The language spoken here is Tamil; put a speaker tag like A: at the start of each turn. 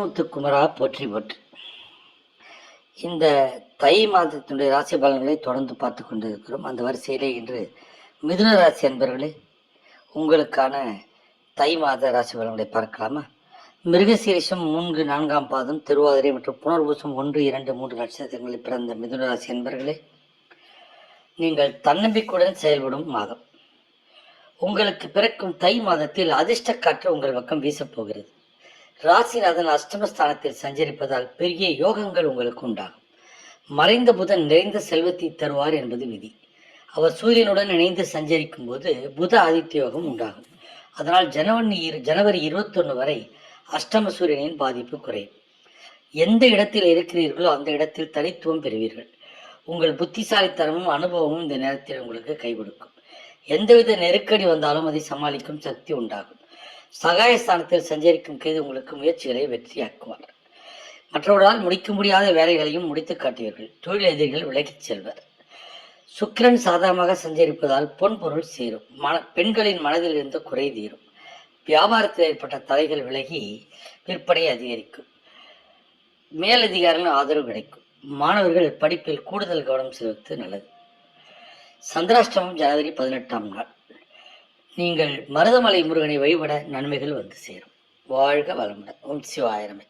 A: முத்துக்குமரா போற்றி போற்றி. இந்த தை மாதத்தினுடைய ராசி பலன்களை தொடர்ந்து பார்த்து கொண்டிருக்கிறோம். அந்த வரிசையிலே இன்று மிதுன ராசி அன்பர்களே, உங்களுக்கான தை மாத ராசி பலன்களை பார்க்கலாமா? மிருகசீரிஷம் 3, 4ஆம் பாதம், திருவாதிரை மற்றும் புனர்பூசம் 1, 2, 3 நட்சத்திரங்களில் பிறந்த மிதுன ராசி அன்பர்களே, நீங்கள் தன்னம்பிக்கையுடன் செயல்படும் மாதம். உங்களுக்கு பிறக்கும் தை மாதத்தில் அதிர்ஷ்ட காற்று உங்கள் பக்கம் வீசப்போகிறது. ராசிநாதன் அஷ்டமஸ்தானத்தில் சஞ்சரிப்பதால் பெரிய யோகங்கள் உங்களுக்கு உண்டாகும். மறைந்த புதன் நிறைந்த செல்வத்தை தருவார் என்பது விதி. அவர் சூரியனுடன் இணைந்து சஞ்சரிக்கும் போது புத ஆதித்ய யோகம் உண்டாகும். அதனால் ஜனவரி 21 வரை அஷ்டம சூரியனின் பாதிப்பு குறையும். எந்த இடத்தில் இருக்கிறீர்களோ அந்த இடத்தில் தனித்துவம் பெறுவீர்கள். உங்கள் புத்திசாலித்தனமும் அனுபவமும் இந்த நேரத்தில் உங்களுக்கு கை கொடுக்கும். எந்தவித நெருக்கடி வந்தாலும் அதை சமாளிக்கும் சக்தி உண்டாகும். சகாயஸ்தானத்தில் சஞ்சரிக்கும் கேது உங்களுக்கு முயற்சிகளை வெற்றியாக்குவார். மற்றவர்களால் முடிக்க முடியாத வேலைகளையும் முடித்து காட்டுவீர்கள். தொழில் எதிரிகள் விலகிச் செல்வர். சுக்கிரன் சாதகமாக சஞ்சரிப்பதால் பொன்பொருள் சேரும். பெண்களின் மனதில் இருந்து குறை தீரும். வியாபாரத்தில் ஏற்பட்ட தடைகள் விலகி விற்பனை அதிகரிக்கும். மேலதிகாரிகளின் ஆதரவு கிடைக்கும். மாணவர்கள் படிப்பில் கூடுதல் கவனம் செலுத்துவது நல்லது. சந்திராஷ்டமம் ஜனவரி 18ஆம் நாள். நீங்கள் மருதமலை முருகனை வழிபட நன்மைகள் வந்து சேரும். வாழ்க வளமுடன். ஓம் சிவாய நம.